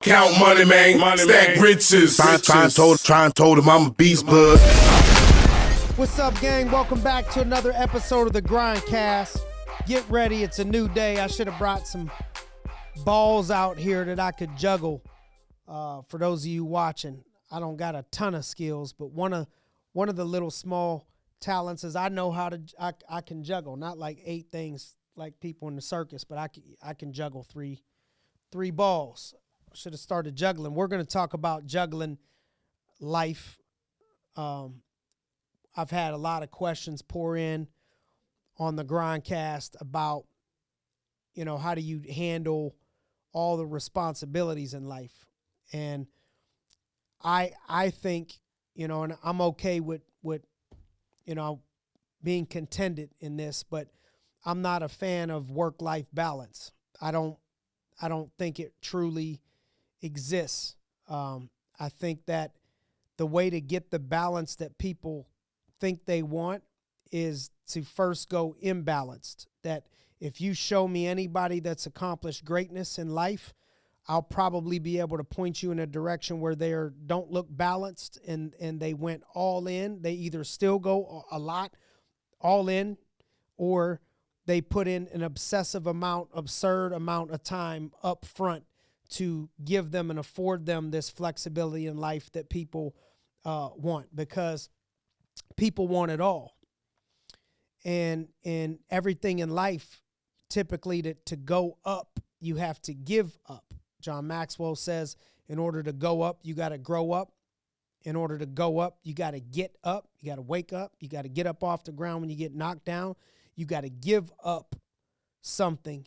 Count money, man. Stack riches. Try and told him I'm a beast, bud. What's up, gang? Welcome back to another episode of the GRINDcast. Get ready. It's a new day. I should have brought some balls out here that I could juggle. For those of you watching, I don't got a ton of skills, but one of the little small talents is I know how to, I can juggle. Not like 8 things like people in the circus, but I can juggle three balls. Should have started juggling. We're going to talk about juggling life. I've had a lot of questions pour in on the GRINDcast about, how do you handle all the responsibilities in life? And I think, and I'm okay with being contented in this, but I'm not a fan of work-life balance. I don't think it truly exists. I think that the way to get the balance that people think they want is to first go imbalanced. That if you show me anybody that's accomplished greatness in life, I'll probably be able to point you in a direction where they don't look balanced and they went all in. They either still go a lot all in, or they put in an absurd amount of time up front to give them and afford them this flexibility in life that people want, because people want it all. And everything in life, typically to go up, you have to give up. John Maxwell says, in order to go up, you got to grow up. In order to go up, you got to get up. You got to wake up. You got to get up off the ground when you get knocked down. You got to give up something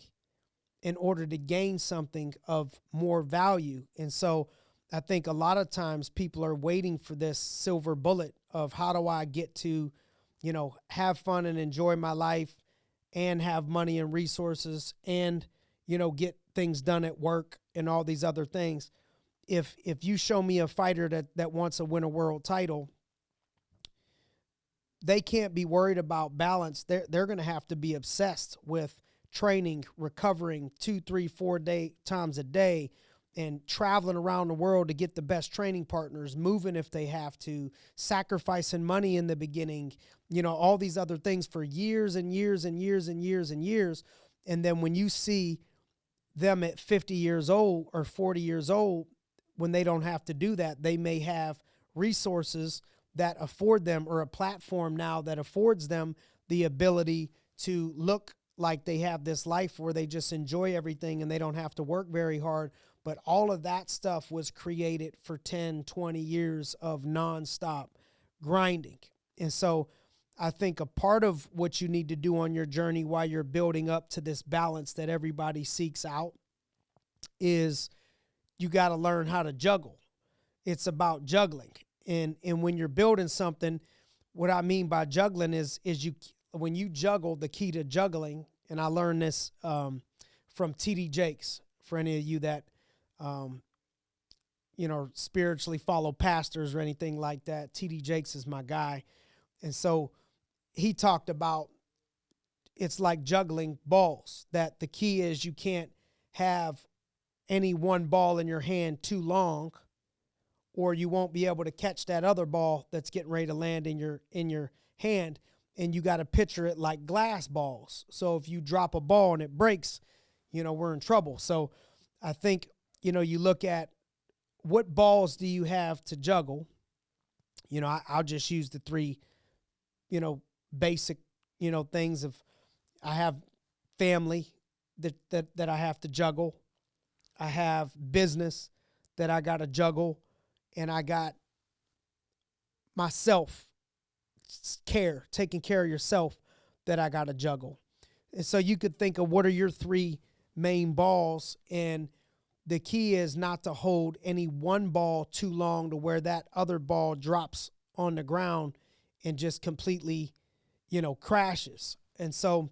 in order to gain something of more value. And so I think a lot of times people are waiting for this silver bullet of how do I get to, have fun and enjoy my life and have money and resources and, get things done at work and all these other things. If you show me a fighter that wants to win a world title, they can't be worried about balance. They're going to have to be obsessed with training, recovering 2, 3, 4 times a day, and traveling around the world to get the best training partners, moving if they have to, sacrificing money in the beginning, all these other things for years and years and years and years and years. And then when you see them at 50 years old or 40 years old, when they don't have to do that, they may have resources that afford them, or a platform now that affords them the ability to look like they have this life where they just enjoy everything and they don't have to work very hard. But all of that stuff was created for 10, 20 years of nonstop grinding. And so I think a part of what you need to do on your journey while you're building up to this balance that everybody seeks out is you got to learn how to juggle. It's about juggling. And when you're building something, what I mean by juggling is when you juggle, the key to juggling, and I learned this from T.D. Jakes, for any of you that spiritually follow pastors or anything like that. T.D. Jakes is my guy. And so he talked about it's like juggling balls, that the key is you can't have any one ball in your hand too long, or you won't be able to catch that other ball that's getting ready to land in your hand. And you got to picture it like glass balls. So if you drop a ball and it breaks, we're in trouble. So I think, you look at what balls do you have to juggle? I'll just use the 3, basic, things of, I have family that I have to juggle. I have business that I got to juggle, and I got myself, taking care of yourself, that I got to juggle. And so you could think of what are your 3 main balls, and the key is not to hold any one ball too long to where that other ball drops on the ground and just completely, crashes. And so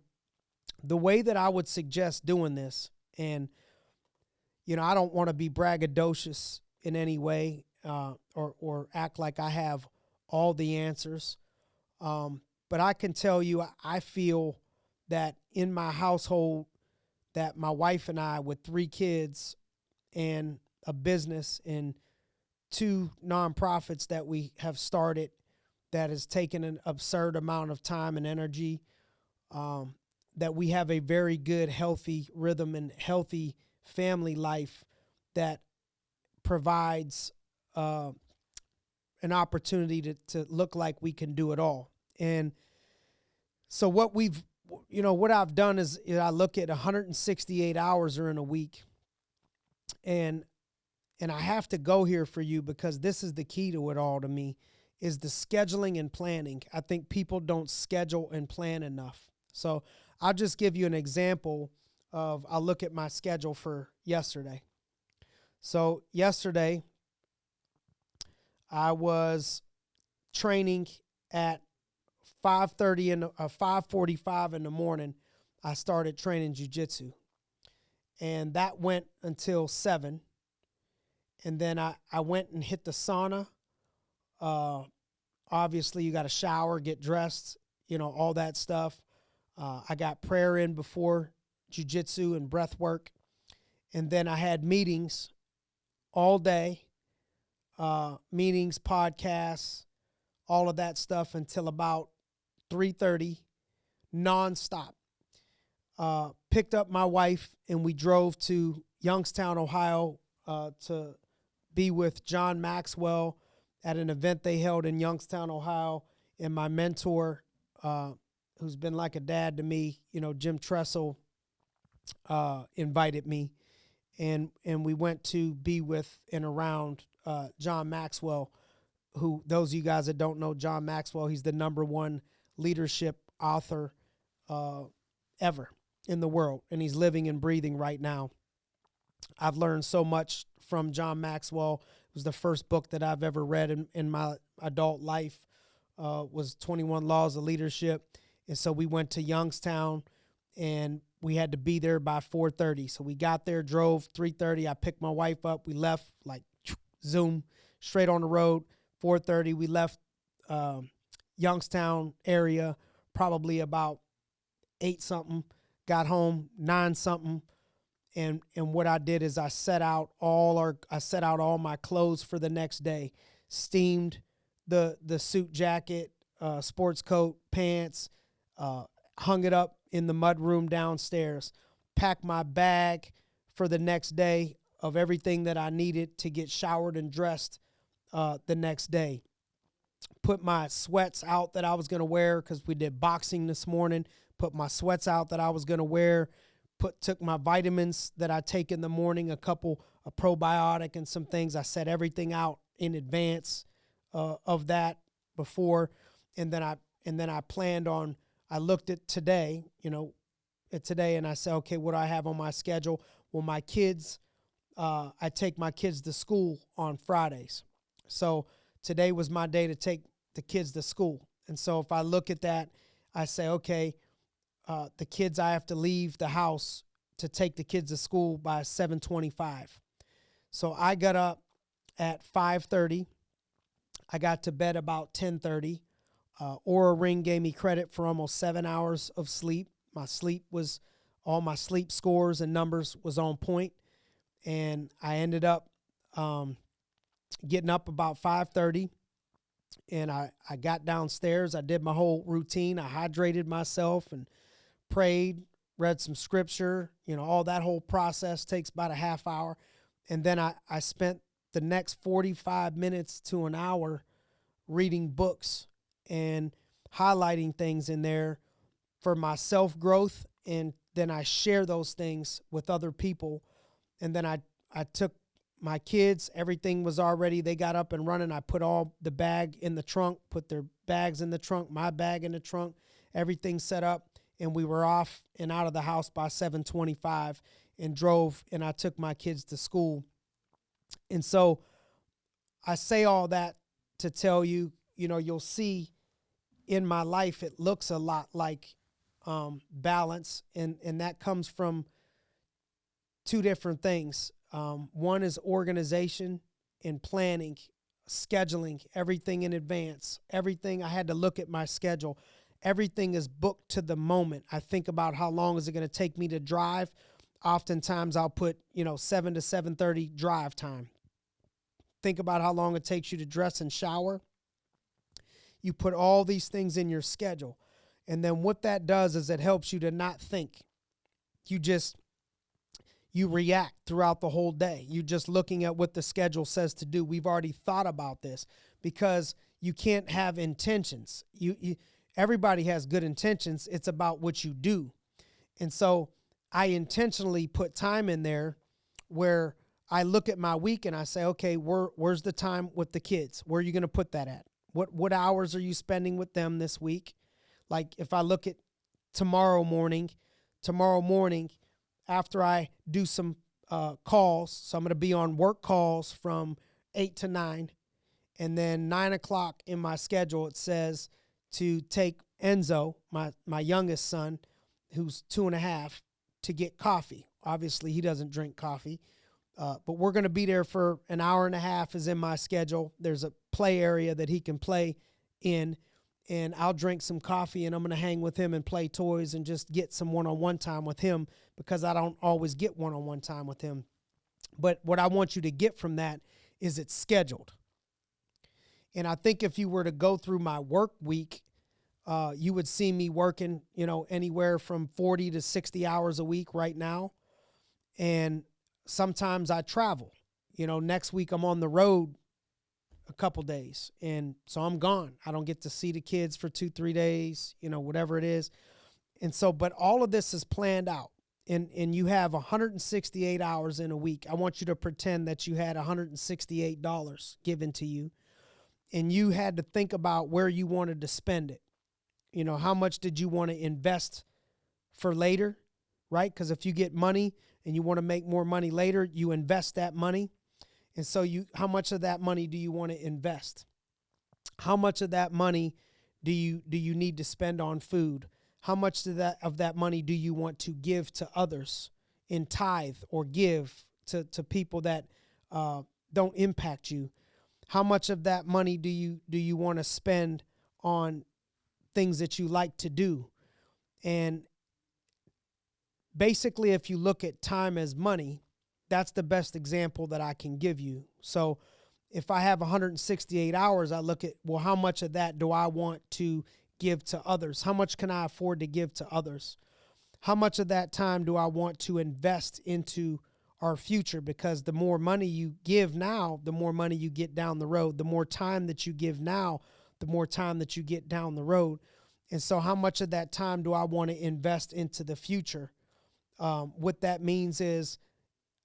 the way that I would suggest doing this, and, I don't want to be braggadocious in any way or act like I have all the answers. But I can tell you, I feel that in my household, that my wife and I, with 3 kids and a business and 2 nonprofits that we have started that has taken an absurd amount of time and energy, that we have a very good, healthy rhythm and healthy family life that provides an opportunity to look like we can do it all. And so what I've done is I look at 168 hours are in a week, and I have to go here for you because this is the key to it all to me, is the scheduling and planning. I think people don't schedule and plan enough. So I'll just give you an example of, I'll look at my schedule for yesterday. So yesterday, I was training at 5:45 in the morning. I started training jiu-jitsu, and that went until 7. And then I went and hit the sauna. Obviously, you got to shower, get dressed, all that stuff. I got prayer in before jiu-jitsu and breath work. And then I had meetings all day, meetings, podcasts, all of that stuff until about 3:30, nonstop. Picked up my wife and we drove to Youngstown, Ohio, to be with John Maxwell at an event they held in Youngstown, Ohio. And my mentor, who's been like a dad to me, Jim Tressel, invited me. And we went to be with and around John Maxwell, who, those of you guys that don't know John Maxwell, he's the #1 leadership author ever in the world, and he's living and breathing right now. I've learned so much from John Maxwell. It was the first book that I've ever read in my adult life, was 21 Laws of Leadership. And so we went to Youngstown, and we had to be there by 4:30. So we got there, drove 3:30. I picked my wife up. We left like zoom, straight on the road. 4:30, we left Youngstown area, probably about 8-something. Got home 9-something. And what I did is I set out all my clothes for the next day. Steamed the suit jacket, sports coat, pants, hung it up in the mud room downstairs. Packed my bag for the next day of everything that I needed to get showered and dressed the next day. Put my sweats out that I was going to wear because we did boxing this morning. Put my sweats out that I was going to wear. Took my vitamins that I take in the morning, a probiotic and some things. I set everything out in advance of that before, and then I planned on. I looked at today, and I said, okay, what do I have on my schedule? Well, my kids, I take my kids to school on Fridays, so today was my day to take the kids to school. And so if I look at that, I say, okay. The kids, I have to leave the house to take the kids to school by 7:25. So I got up at 5:30. I got to bed about 10:30. Oura Ring gave me credit for almost 7 hours of sleep. All my sleep scores and numbers was on point. And I ended up getting up about 5:30. And I got downstairs. I did my whole routine. I hydrated myself and prayed, read some scripture, all that whole process takes about a half hour. And then I spent the next 45 minutes to an hour reading books and highlighting things in there for my self-growth. And then I share those things with other people. And then I took my kids, everything was already, they got up and running. I put all the bag in the trunk, put their bags in the trunk, my bag in the trunk, everything set up. And we were off and out of the house by 7:25 and drove, and I took my kids to school. And so I say all that to tell you, you'll see in my life, it looks a lot like balance. And that comes from 2 different things. One is organization and planning, scheduling, everything in advance. Everything, I had to look at my schedule. Everything is booked to the moment. I think about how long is it going to take me to drive. Oftentimes I'll put, 7 to 7:30 drive time. Think about how long it takes you to dress and shower. You put all these things in your schedule. And then what that does is it helps you to not think. You react throughout the whole day. You're just looking at what the schedule says to do. We've already thought about this because you can't have intentions. Everybody has good intentions. It's about what you do. And so I intentionally put time in there where I look at my week and I say, okay, where's the time with the kids? Where are you going to put that at? What hours are you spending with them this week? Like if I look at tomorrow morning, after I do some calls, so I'm going to be on work calls from 8 to 9, and then 9 o'clock in my schedule, it says to take Enzo, my youngest son, who's 2.5, to get coffee. Obviously, he doesn't drink coffee, but we're going to be there for an hour and a half is in my schedule. There's a play area that he can play in, and I'll drink some coffee, and I'm going to hang with him and play toys and just get some one-on-one time with him because I don't always get one-on-one time with him. But what I want you to get from that is it's scheduled. And I think if you were to go through my work week, you would see me working, anywhere from 40 to 60 hours a week right now. And sometimes I travel. Next week I'm on the road a couple days. And so I'm gone. I don't get to see the kids for 2-3 days, whatever it is. And so, but all of this is planned out. And you have 168 hours in a week. I want you to pretend that you had $168 given to you. And you had to think about where you wanted to spend it. How much did you want to invest for later, right? Because if you get money and you want to make more money later, you invest that money. And so how much of that money do you want to invest? How much of that money do you need to spend on food? How much of that money do you want to give to others in tithe or give to people that don't impact you? How much of that money do you want to spend on things that you like to do? And basically, if you look at time as money, that's the best example that I can give you. So if I have 168 hours, I look at, well, how much of that do I want to give to others? How much can I afford to give to others? How much of that time do I want to invest into our future? Because the more money you give now, the more money you get down the road. The more time that you give now, the more time that you get down the road. And so how much of that time do I want to invest into the future? What that means is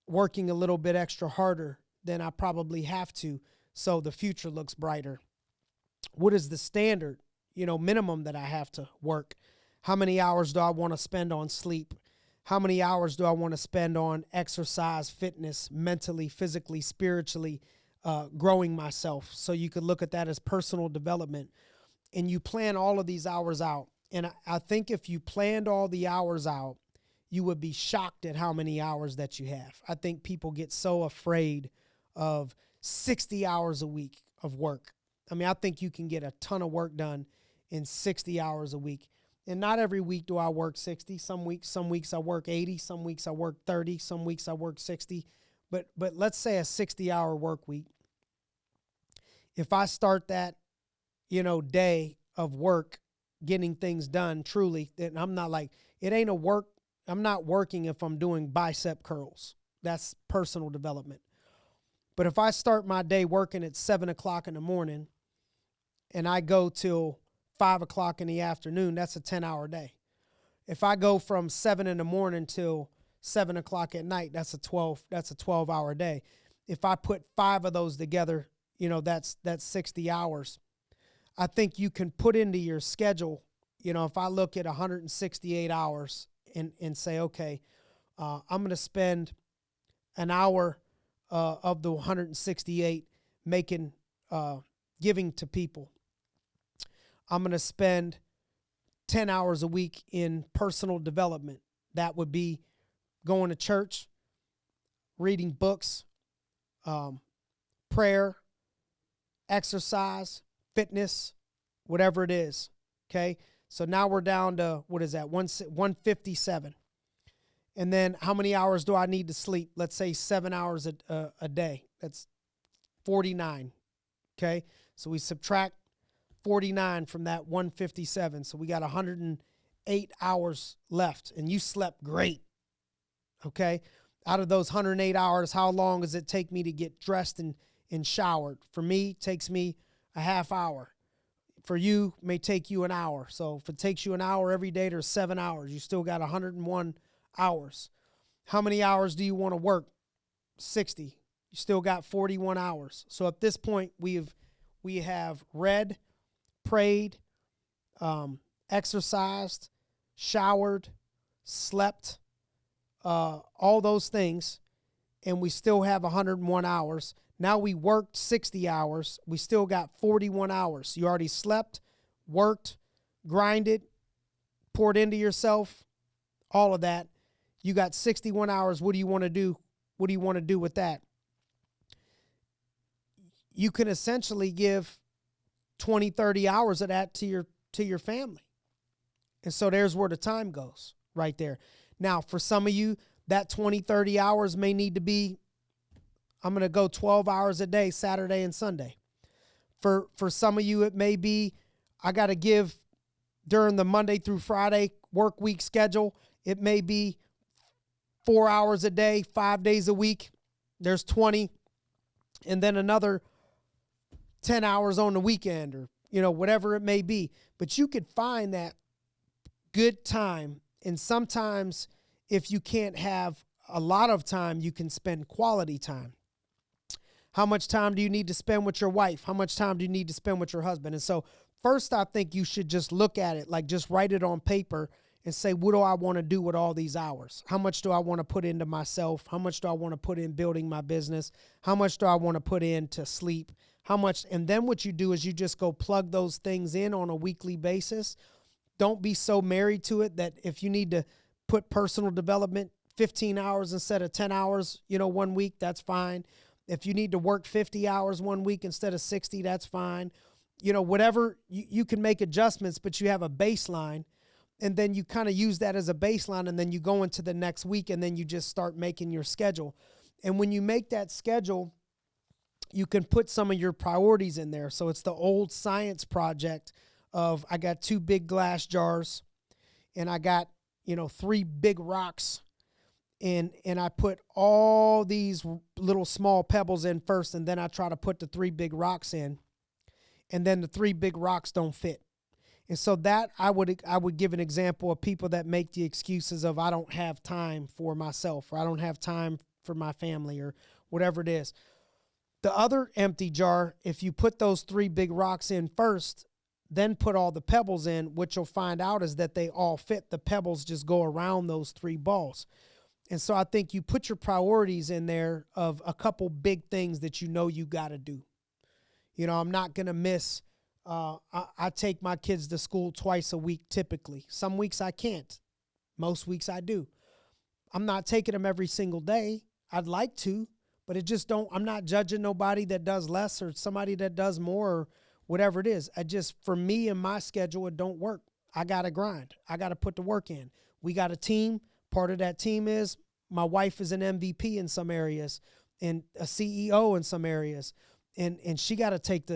working a little bit extra harder than I probably have to, so the future looks brighter. What is the standard, minimum that I have to work? How many hours do I want to spend on sleep? How many hours do I want to spend on exercise, fitness, mentally, physically, spiritually, growing myself? So you could look at that as personal development. And you plan all of these hours out. And I think if you planned all the hours out, you would be shocked at how many hours that you have. I think people get so afraid of 60 hours a week of work. I mean, I think you can get a ton of work done in 60 hours a week. And not every week do I work 60. Some weeks I work 80. Some weeks I work 30. Some weeks I work 60. But let's say a 60-hour work week. If I start that, day of work, getting things done truly, then I'm not like, it ain't a work. I'm not working if I'm doing bicep curls. That's personal development. But if I start my day working at 7 o'clock in the morning and I go till 5 o'clock in the afternoon, that's a 10-hour day. If I go from 7 in the morning till 7 o'clock at night, that's a 12-hour day. If I put 5 of those together, that's 60 hours. I think you can put into your schedule, if I look at 168 hours and say, okay, I'm going to spend an hour of the 168 giving to people. I'm going to spend 10 hours a week in personal development. That would be going to church, reading books, prayer, exercise, fitness, whatever it is. Okay. So now we're down to, 157. And then how many hours do I need to sleep? Let's say 7 hours a day. That's 49. Okay. So we subtract 49 from that 157. So we got 108 hours left, and you slept great. Okay. Out of those 108 hours, how long does it take me to get dressed and showered? For me, it takes me a half hour. For you, it may take you an hour. So if it takes you an hour every day, there's 7 hours. You still got 101 hours. How many hours do you want to work? 60. You still got 41 hours. So at this point, we have read, prayed, exercised, showered, slept, all those things, and we still have 101 hours. Now we worked 60 hours. We still got 41 hours. You already slept, worked, grinded, poured into yourself, all of that. You got 61 hours. What do you want to do? What do you want to do with that? You can essentially give 20, 30 hours of that to your family. And so there's where the time goes right there. Now, for some of you, that 20, 30 hours may need to be, I'm going to go 12 hours a day, Saturday and Sunday. For some of you, it may be, I got to give during the Monday through Friday work week schedule. It may be 4 hours a day, 5 days a week. There's 20. And then another 10 hours on the weekend, or, whatever it may be. But you could find that good time. And sometimes if you can't have a lot of time, you can spend quality time. How much time do you need to spend with your wife? How much time do you need to spend with your husband? And so first, I think you should just look at it, like just write it on paper and say, what do I want to do with all these hours? How much do I want to put into myself? How much do I want to put in building my business? How much do I want to put in to sleep? How much? And then what you do is you just go plug those things in on a weekly basis. Don't be so married to it that if you need to put personal development 15 hours instead of 10 hours, 1 week, that's fine. If you need to work 50 hours 1 week instead of 60, that's fine. Whatever, you can make adjustments, but you have a baseline, and then you kind of use that as a baseline, and then you go into the next week, and then you just start making your schedule. And when you make that schedule, you can put some of your priorities in there. So it's the old science project of, I got 2 big glass jars, and I got, 3 big rocks, and I put all these little small pebbles in first, and then I try to put the 3 big rocks in, and then the 3 big rocks don't fit. And so that I would give an example of people that make the excuses of, I don't have time for myself, or I don't have time for my family, or whatever it is. The other empty jar, if you put those 3 big rocks in first, then put all the pebbles in, what you'll find out is that they all fit. The pebbles just go around those 3 balls. And so I think you put your priorities in there of a couple big things that you got to do. I'm not going to miss, I take my kids to school twice a week typically. Some weeks I can't. Most weeks I do. I'm not taking them every single day. I'd like to, but I'm not judging nobody that does less or somebody that does more or whatever it is. For me and my schedule, it don't work. I got to grind. I got to put the work in. We got a team. Part of that team is my wife is an MVP in some areas and a CEO in some areas. And she got to take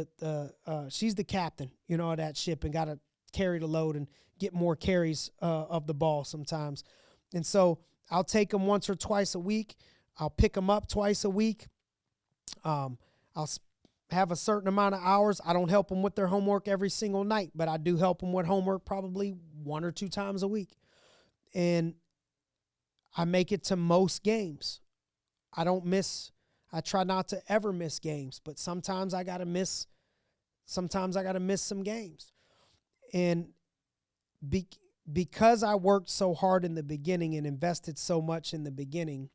she's the captain, of that ship, and got to carry the load and get more carries of the ball sometimes. And so I'll take them once or twice a week. I'll pick them up twice a week. I'll have a certain amount of hours. I don't help them with their homework every single night, but I do help them with homework probably 1 or 2 times a week. And I make it to most games. I try not to ever miss games, but sometimes I got to miss some games. And because I worked so hard in the beginning and invested so much in the beginning,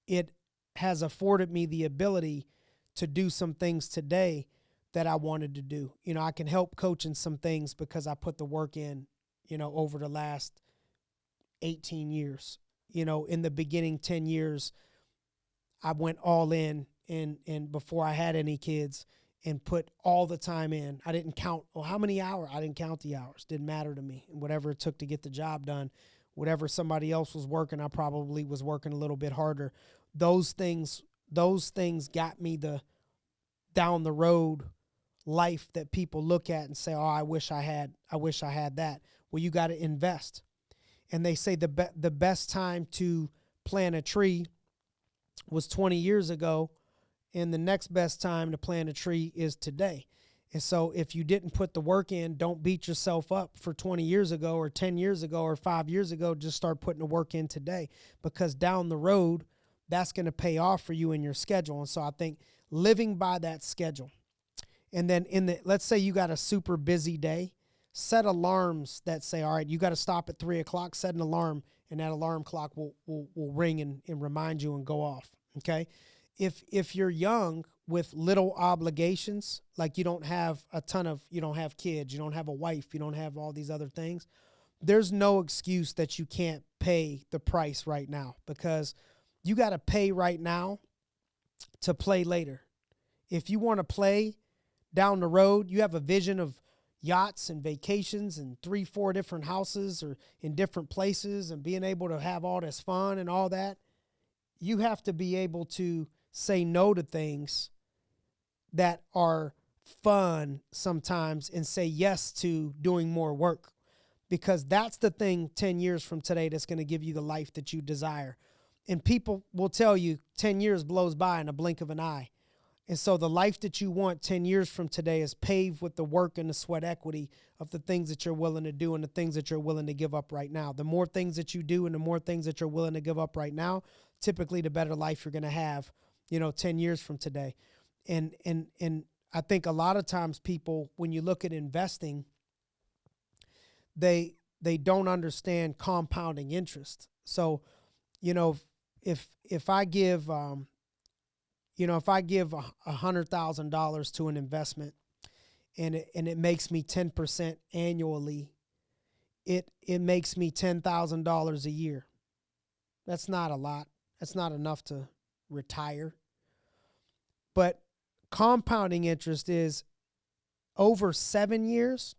it has afforded me the ability to do some things today that I wanted to do. I can help coach in some things because I put the work in, over the last 18 years. In the beginning 10 years, I went all in and before I had any kids and put all the time in. I didn't count, how many hours? I didn't count the hours. Didn't matter to me. And whatever it took to get the job done whatever somebody else was working, I probably was working a little bit harder. Those things got me the down the road life that people look at and say, "Oh, I wish I had that." Well, you got to invest. And they say the best time to plant a tree was 20 years ago, and the next best time to plant a tree is today. And so if you didn't put the work in, don't beat yourself up for 20 years ago or 10 years ago or 5 years ago. Just start putting the work in today, because down the road, that's going to pay off for you in your schedule. And so I think living by that schedule. And then let's say you got a super busy day, set alarms that say, all right, you got to stop at 3 o'clock, set an alarm, and that alarm clock will ring and remind you and go off. Okay. If you're young with little obligations, like you don't have you don't have kids, you don't have a wife, you don't have all these other things, there's no excuse that you can't pay the price right now, because you got to pay right now to play later. If you want to play down the road, you have a vision of yachts and vacations and 3-4 different houses or in different places and being able to have all this fun and all that. You have to be able to say no to things that are fun sometimes and say yes to doing more work, because that's the thing 10 years from today that's going to give you the life that you desire. And people will tell you 10 years blows by in a blink of an eye. And so the life that you want 10 years from today is paved with the work and the sweat equity of the things that you're willing to do and the things that you're willing to give up right now. The more things that you do and the more things that you're willing to give up right now, typically the better life you're going to have, 10 years from today. And I think a lot of times people, when you look at investing, they don't understand compounding interest. So, if I give $100,000 to an investment and it makes me 10% annually, it makes me $10,000 a year. That's not a lot. That's not enough to retire. But compounding interest is over 7 years.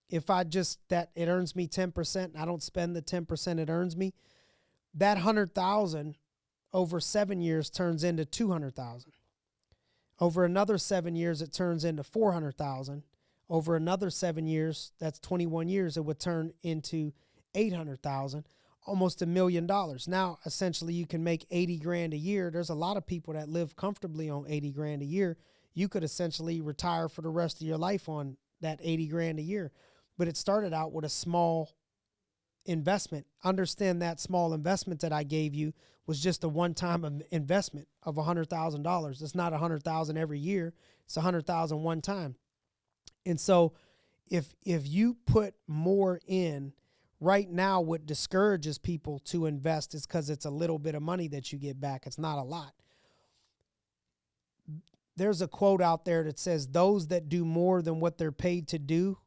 If it earns me 10% and I don't spend the 10% it earns me, that 100,000 over 7 years turns into 200,000. Over another 7 years, it turns into 400,000. Over another 7 years, that's 21 years, it would turn into 800,000, almost $1 million. Now, essentially, you can make 80 grand a year. There's a lot of people that live comfortably on 80 grand a year. You could essentially retire for the rest of your life on that 80 grand a year. But it started out with a small investment. Understand that small investment that I gave you was just a one-time investment of $100,000. It's not $100,000 every year. It's $100,000 one time. And so if you put more in right now, what discourages people to invest is because it's a little bit of money that you get back. It's not a lot. There's a quote out there that says, those that do more than what they're paid to do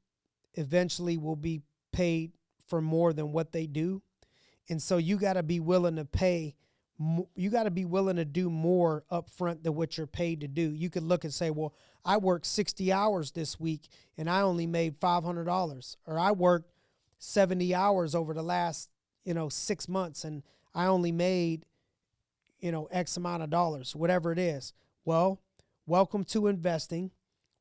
eventually will be paid for more than what they do. And so you got to be willing to pay. You got to be willing to do more up front than what you're paid to do. You could look and say, well, I worked 60 hours this week and I only made $500, or I worked 70 hours over the last, 6 months and I only made, X amount of dollars, whatever it is. Well, welcome to investing.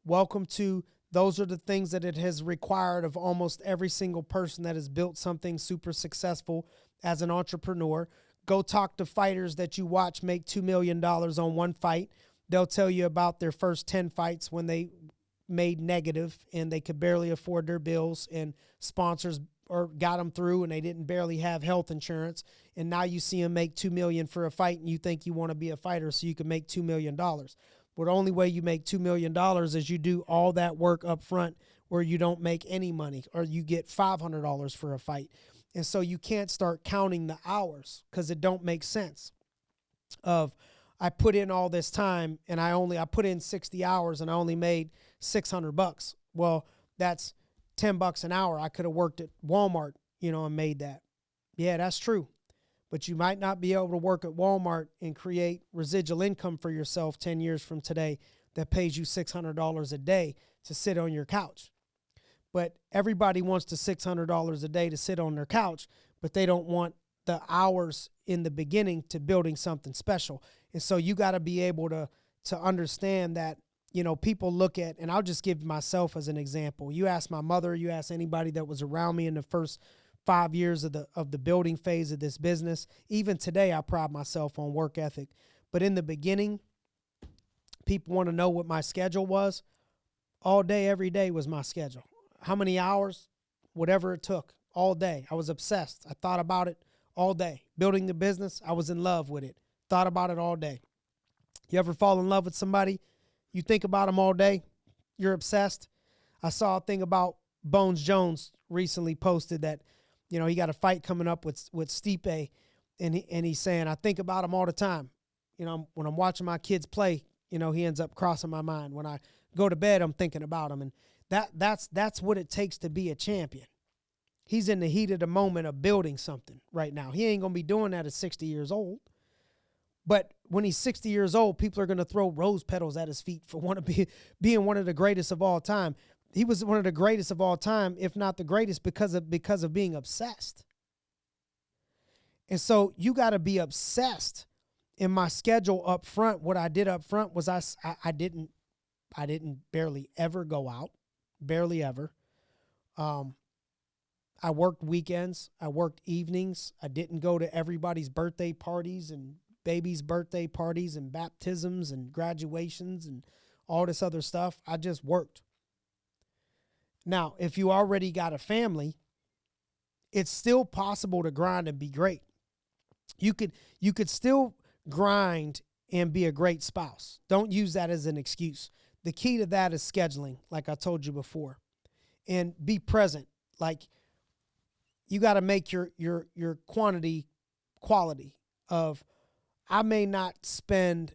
Welcome to those are the things that it has required of almost every single person that has built something super successful as an entrepreneur. Go talk to fighters that you watch make $2 million on one fight. They'll tell you about their first 10 fights when they made negative and they could barely afford their bills and sponsors or got them through and they didn't barely have health insurance. And now you see them make $2 million for a fight and you think you want to be a fighter so you can make $2 million. Well, the only way you make $2 million is you do all that work up front where you don't make any money, or you get $500 for a fight. And so you can't start counting the hours because it don't make sense. I put in all this time and I put in 60 hours and I only made $600. Well, that's $10 an hour. I could have worked at Walmart, and made that. Yeah, that's true. But you might not be able to work at Walmart and create residual income for yourself 10 years from today that pays you $600 a day to sit on your couch. But everybody wants the $600 a day to sit on their couch, but they don't want the hours in the beginning to building something special. And so you got to be able to understand that, you know, people look at, and I'll just give myself as an example. You ask my mother, you ask anybody that was around me in the first 5 years of the building phase of this business. Even today, I pride myself on work ethic. But in the beginning, people want to know what my schedule was. All day, every day was my schedule. How many hours? Whatever it took, all day. I was obsessed. I thought about it all day. Building the business, I was in love with it. Thought about it all day. You ever fall in love with somebody? You think about them all day. You're obsessed. I saw a thing about Bones Jones recently posted that, you know, he got a fight coming up with Stipe, and he's saying, I think about him all the time. You know, when I'm watching my kids play, you know, he ends up crossing my mind. When I go to bed, I'm thinking about him. And that's what it takes to be a champion. He's in the heat of the moment of building something right now. He ain't going to be doing that at 60 years old. But when he's 60 years old, people are going to throw rose petals at his feet for being one of the greatest of all time. He was one of the greatest of all time, if not the greatest, because of being obsessed. And so you got to be obsessed. In my schedule up front, what I did up front was I didn't barely ever go out, barely ever. I worked weekends. I worked evenings. I didn't go to everybody's birthday parties and babies' birthday parties and baptisms and graduations and all this other stuff. I just worked. Now, if you already got a family, it's still possible to grind and be great. You could still grind and be a great spouse. Don't use that as an excuse. The key to that is scheduling, like I told you before, and be present. Like, you got to make your quantity quality of, I may not spend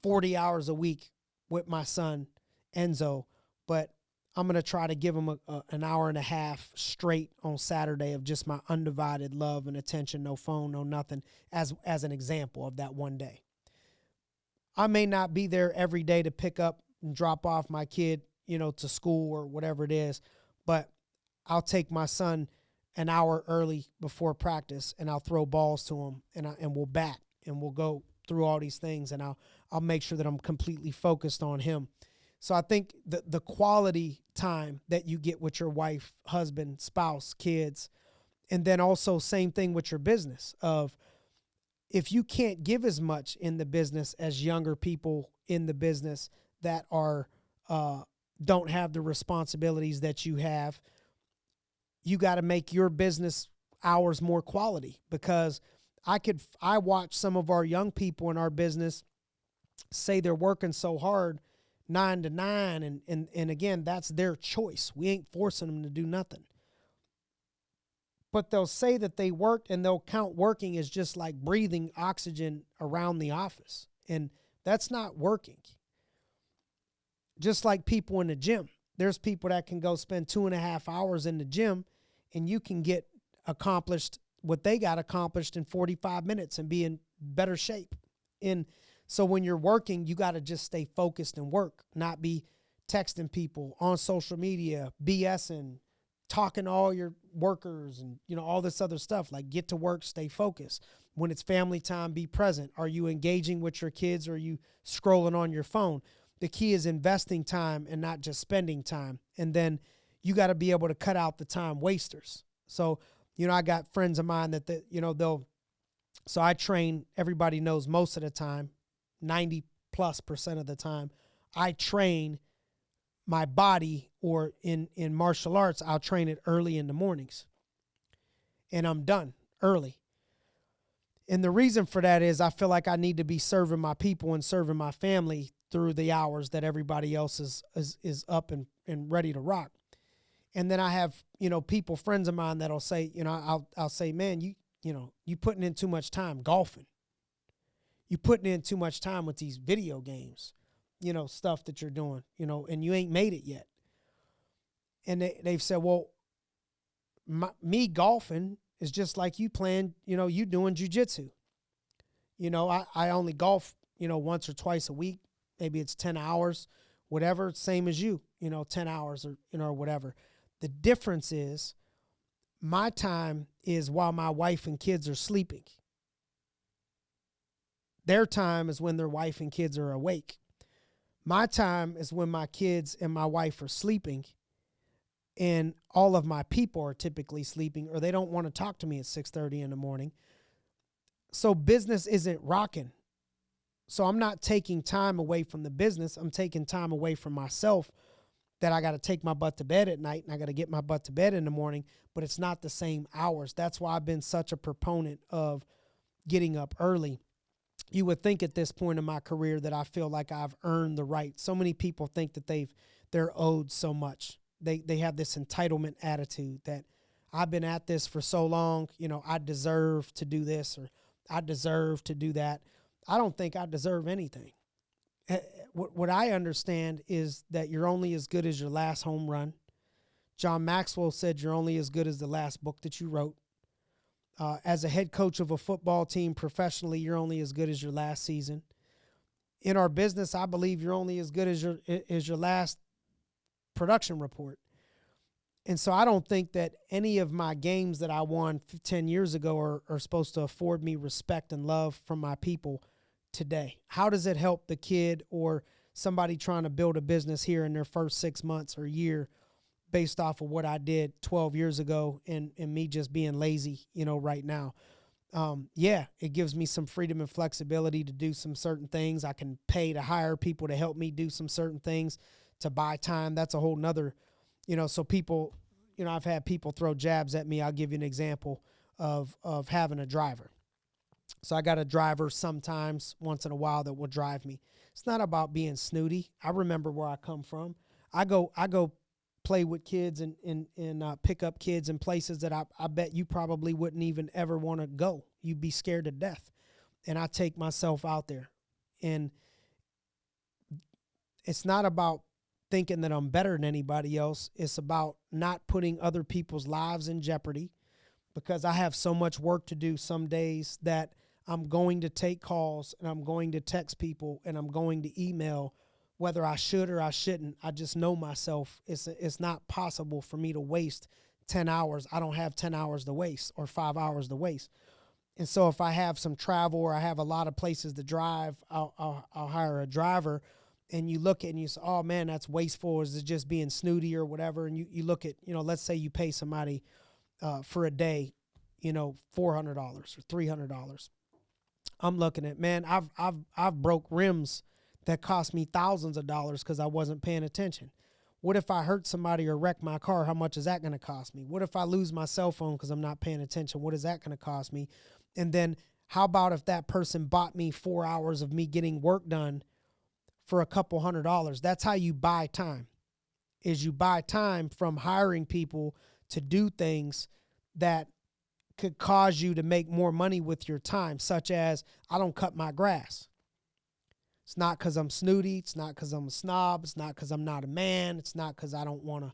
40 hours a week with my son, Enzo, but I'm going to try to give him an hour and a half straight on Saturday of just my undivided love and attention, no phone, no nothing, as an example of that one day. I may not be there every day to pick up and drop off my kid, you know, to school or whatever it is, but I'll take my son an hour early before practice and I'll throw balls to him and we'll bat and we'll go through all these things and I'll make sure that I'm completely focused on him. So I think the quality time that you get with your wife, husband, spouse, kids, and then also same thing with your business of, if you can't give as much in the business as younger people in the business that are don't have the responsibilities that you have, you got to make your business hours more quality. Because I watch some of our young people in our business say they're working so hard 9 to 9, and again, that's their choice. We ain't forcing them to do nothing. But they'll say that they worked, and they'll count working as just like breathing oxygen around the office. And that's not working. Just like people in the gym. There's people that can go spend 2.5 hours in the gym, and you can get accomplished what they got accomplished in 45 minutes and be in better shape. And so when you're working, you got to just stay focused and work, not be texting people on social media, BSing, talking to all your workers and, you know, all this other stuff. Like, get to work, stay focused. When it's family time, be present. Are you engaging with your kids, or are you scrolling on your phone? The key is investing time and not just spending time. And then you got to be able to cut out the time wasters. So, you know, I got friends of mine that, so I train, everybody knows most of the time, 90+% of the time, I train my body, or in martial arts, I'll train it early in the mornings. And I'm done early. And the reason for that is I feel like I need to be serving my people and serving my family through the hours that everybody else is up and ready to rock. And then I have, people, friends of mine that'll say, I'll say, man, you putting in too much time golfing. You putting in too much time with these video games, stuff that you're doing, and you ain't made it yet. And they've said, well, me golfing is just like you playing, you doing jujitsu. I only golf, once or twice a week. Maybe it's 10 hours, whatever, same as you, 10 hours or whatever. The difference is My time is while my wife and kids are sleeping. Their time is when their wife and kids are awake. My time is when my kids and my wife are sleeping, and all of my people are typically sleeping, or they don't want to talk to me at 6:30 in the morning. So business isn't rocking. So I'm not taking time away from the business. I'm taking time away from myself, that I got to take my butt to bed at night and I got to get my butt to bed in the morning, but it's not the same hours. That's why I've been such a proponent of getting up early. You would think at this point in my career that I feel like I've earned the right. So many people think that they're owed so much. They have this entitlement attitude that I've been at this for so long, I deserve to do this, or I deserve to do that. I don't think I deserve anything. What I understand is that you're only as good as your last home run. John Maxwell said you're only as good as the last book that you wrote. As a head coach of a football team professionally, you're only as good as your last season. In our business, I believe you're only as good as your last production report. And so I don't think that any of my games that I won 10 years ago are supposed to afford me respect and love from my people today. How does it help the kid or somebody trying to build a business here in their first 6 months or year based off of what I did 12 years ago and me just being lazy, right now? Yeah, it gives me some freedom and flexibility to do some certain things. I can pay to hire people to help me do some certain things, to buy time. That's a whole nother, so people, I've had people throw jabs at me. I'll give you an example of having a driver. So I got a driver sometimes, once in a while, that will drive me. It's not about being snooty. I remember where I come from. I go play with kids and pick up kids in places that I bet you probably wouldn't even ever want to go. You'd be scared to death. And I take myself out there. And it's not about thinking that I'm better than anybody else. It's about not putting other people's lives in jeopardy, because I have so much work to do some days that I'm going to take calls and I'm going to text people and I'm going to email, whether I should or I shouldn't. I just know myself. It's not possible for me to waste 10 hours. I don't have 10 hours to waste or 5 hours to waste. And so if I have some travel or I have a lot of places to drive, I'll hire a driver. And you look at it and you say, oh man, that's wasteful. Or is it just being snooty or whatever? And you look at, let's say you pay somebody for a day, $400 or $300. I'm looking at, man, I've broke rims that cost me thousands of dollars because I wasn't paying attention. What if I hurt somebody or wreck my car? How much is that going to cost me? What if I lose my cell phone because I'm not paying attention? What is that going to cost me? And then how about if that person bought me 4 hours of me getting work done for a couple $100? That's how you buy time, is you buy time from hiring people to do things that could cause you to make more money with your time, such as I don't cut my grass. It's not because I'm snooty. It's not because I'm a snob. It's not because I'm not a man. It's not because I don't want to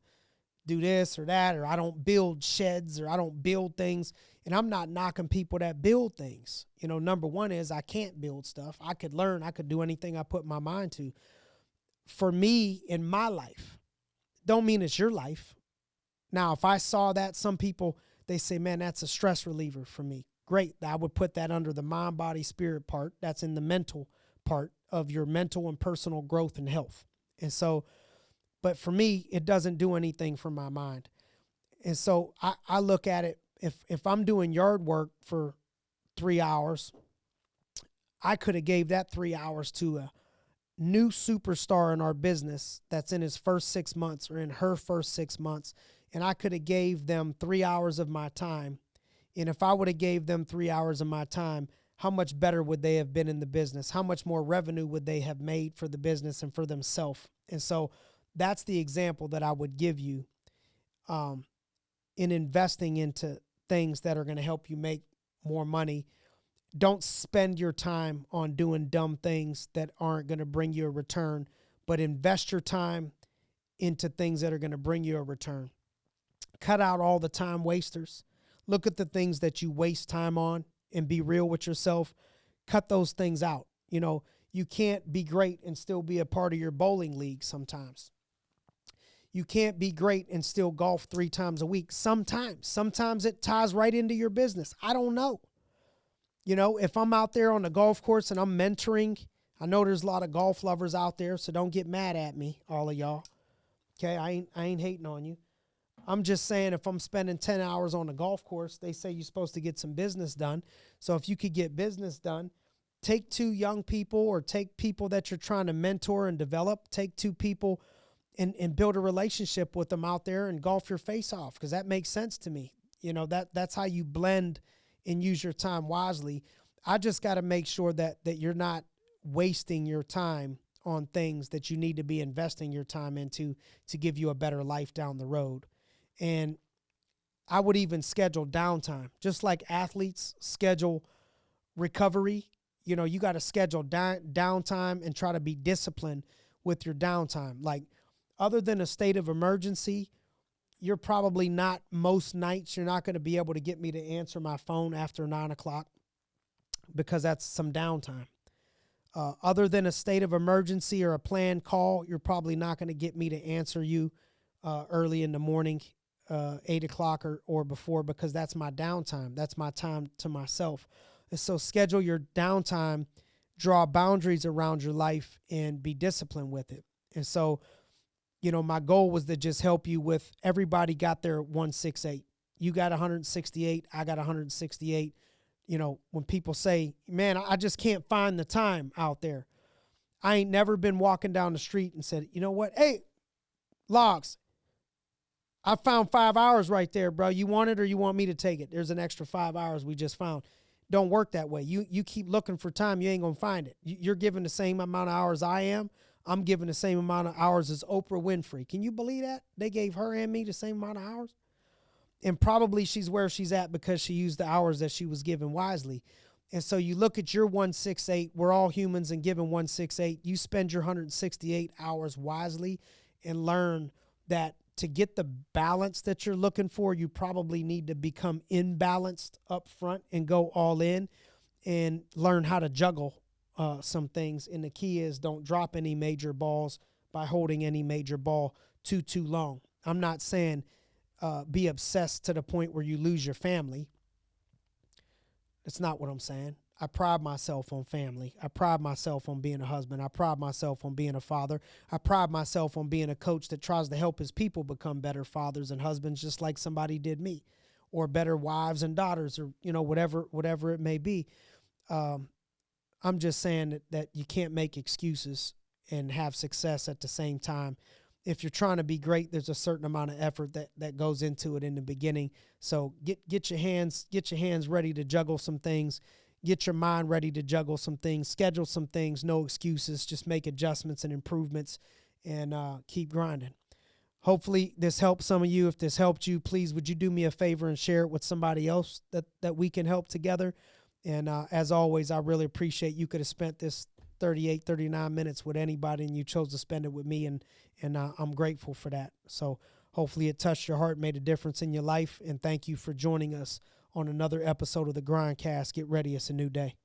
do this or that, or I don't build sheds, or I don't build things. And I'm not knocking people that build things. Number one is I can't build stuff. I could learn. I could do anything I put my mind to. For me, in my life, don't mean it's your life. Now, if I saw that, some people, they say, man, that's a stress reliever for me. Great. I would put that under the mind, body, spirit part. That's in the mental part of your mental and personal growth and health. And so, but for me, it doesn't do anything for my mind. And so I look at it, if I'm doing yard work for 3 hours, I could have gave that 3 hours to a new superstar in our business that's in his first 6 months or in her first 6 months. And I could have gave them 3 hours of my time. And if I would have gave them 3 hours of my time, how much better would they have been in the business? How much more revenue would they have made for the business and for themselves? And so that's the example that I would give you in investing into things that are going to help you make more money. Don't spend your time on doing dumb things that aren't going to bring you a return, but invest your time into things that are going to bring you a return. Cut out all the time wasters. Look at the things that you waste time on and be real with yourself. Cut those things out. You can't be great and still be a part of your bowling league sometimes. You can't be great and still golf 3 times a week. Sometimes it ties right into your business. I don't know. You know, if I'm out there on the golf course and I'm mentoring, I know there's a lot of golf lovers out there, so don't get mad at me, all of y'all. Okay, I ain't hating on you. I'm just saying if I'm spending 10 hours on the golf course, they say you're supposed to get some business done. So if you could get business done, take 2 young people or take people that you're trying to mentor and develop. Take 2 people and build a relationship with them out there and golf your face off, because that makes sense to me. You know, that's how you blend and use your time wisely. I just got to make sure that you're not wasting your time on things that you need to be investing your time into to give you a better life down the road. And I would even schedule downtime, just like athletes schedule recovery. You know, you got to schedule downtime and try to be disciplined with your downtime. Like, other than a state of emergency, you're probably not, most nights, you're not going to be able to get me to answer my phone after 9 o'clock, because that's some downtime. Other than a state of emergency or a planned call, you're probably not going to get me to answer you early in the morning, 8 o'clock or before, because that's my downtime. That's my time to myself. And so schedule your downtime, draw boundaries around your life, and be disciplined with it. And so, you know, my goal was to just help you with, everybody got their 168. You got 168. I got 168. You know, when people say, man, I just can't find the time out there. I ain't never been walking down the street and said, you know what? Hey, Logs, I found 5 hours right there, bro. You want it or you want me to take it? There's an extra 5 hours we just found. Don't work that way. You keep looking for time, you ain't going to find it. You're giving the same amount of hours I am. I'm giving the same amount of hours as Oprah Winfrey. Can you believe that? They gave her and me the same amount of hours. And probably she's where she's at because she used the hours that she was given wisely. And so you look at your 168, we're all humans and given 168. You spend your 168 hours wisely and learn that to get the balance that you're looking for, you probably need to become imbalanced up front and go all in and learn how to juggle some things. And the key is, don't drop any major balls by holding any major ball too long. I'm not saying be obsessed to the point where you lose your family. That's not what I'm saying. I pride myself on family. I pride myself on being a husband. I pride myself on being a father. I pride myself on being a coach that tries to help his people become better fathers and husbands, just like somebody did me, or better wives and daughters, or, you know, whatever it may be. I'm just saying that you can't make excuses and have success at the same time. If you're trying to be great, there's a certain amount of effort that goes into it in the beginning. So get your hands ready to juggle some things. Get your mind ready to juggle some things. Schedule some things. No excuses. Just make adjustments and improvements, and keep grinding. Hopefully this helped some of you. If this helped you, please, would you do me a favor and share it with somebody else that we can help together? And as always, I really appreciate you could have spent this 38, 39 minutes with anybody, and you chose to spend it with me, and I'm grateful for that. So hopefully it touched your heart, made a difference in your life, and thank you for joining us on another episode of the GRINDcast. Get ready, it's a new day.